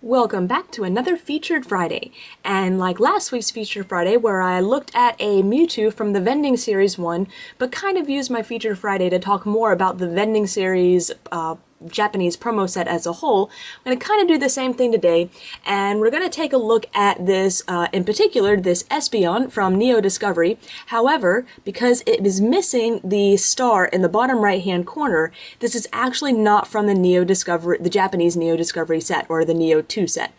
Welcome back to another Featured Friday, and like last week's Featured Friday where I looked at a Mewtwo from the Vending Series 1, but kind of used my Featured Friday to talk more about the Vending Series Japanese promo set as a whole, I'm going to kind of do the same thing today, and we're going to take a look at this, in particular, this Espeon from Neo Discovery. However, because it is missing the star in the bottom right-hand corner, this is actually not from the Japanese Neo Discovery set, or the Neo 2 set.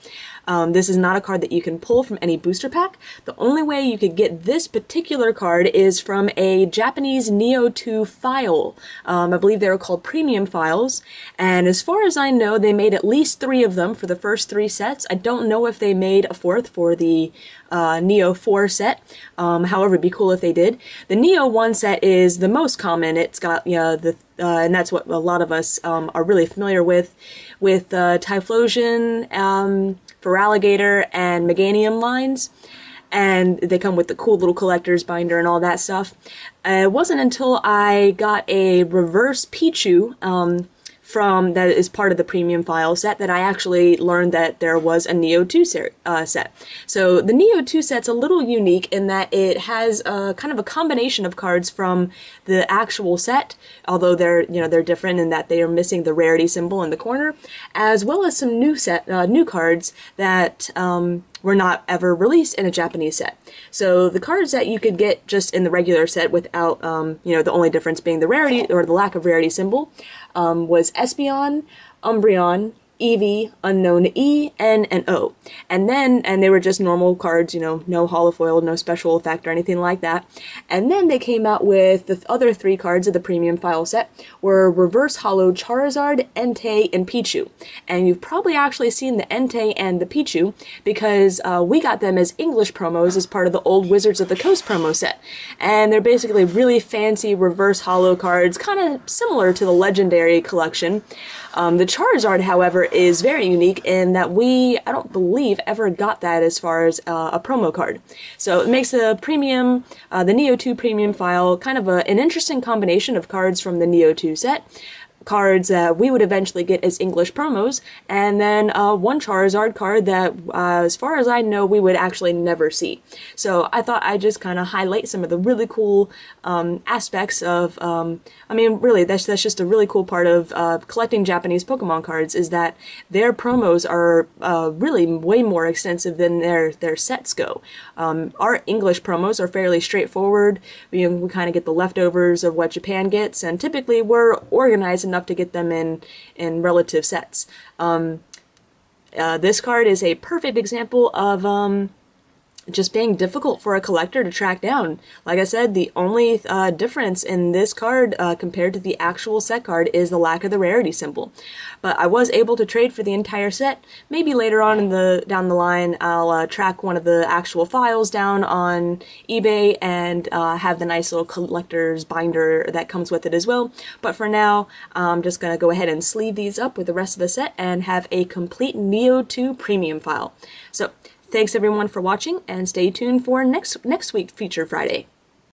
This is not a card that you can pull from any booster pack. The only way you could get this particular card is from a Japanese Neo 2 file. I believe they were called premium files, and as far as I know, they made at least 3 of them for the first 3 sets. I don't know if they made a 4th for the Neo 4 set. However, it'd be cool if they did. The Neo 1 set is the most common. It's got, and that's what a lot of us are really familiar with Typhlosion, Feraligatr, and Meganium lines, and they come with the cool little collector's binder and all that stuff. It wasn't until I got a reverse Pichu from that is part of the premium file set that I actually learned that there was a Neo 2 set. So the Neo 2 set's a little unique in that it has kind of a combination of cards from the actual set, although they're different in that they are missing the rarity symbol in the corner, as well as some new cards that were not ever released in a Japanese set. So the cards that you could get just in the regular set without, the only difference being the rarity or the lack of rarity symbol, was Espeon, Umbreon, Eevee, Unknown E, N, and O. And they were just normal cards, no holofoil, no special effect or anything like that. And then they came out with the other 3 cards of the premium file set were Reverse Holo Charizard, Entei, and Pichu. And you've probably actually seen the Entei and the Pichu because we got them as English promos as part of the old Wizards of the Coast promo set. And they're basically really fancy reverse holo cards, kind of similar to the Legendary collection. The Charizard, however, is very unique in that I don't believe, ever got that as far as a promo card. So it makes the premium, the Neo 2 premium file kind of an interesting combination of cards from the Neo 2 set. Cards that we would eventually get as English promos, and then one Charizard card that, as far as I know, we would actually never see. So I thought I'd just kind of highlight some of the really cool aspects of, really, that's just a really cool part of collecting Japanese Pokemon cards, is that their promos are really way more extensive than their sets go. Our English promos are fairly straightforward. We kind of get the leftovers of what Japan gets, and typically we're organized enough to get them in relative sets. This card is a perfect example of just being difficult for a collector to track down. Like I said, the only difference in this card compared to the actual set card is the lack of the rarity symbol. But I was able to trade for the entire set. Maybe later on down the line I'll track one of the actual files down on eBay and have the nice little collector's binder that comes with it as well. But for now, I'm just going to go ahead and sleeve these up with the rest of the set and have a complete Neo 2 premium file. So thanks everyone for watching, and stay tuned for next week's Feature Friday.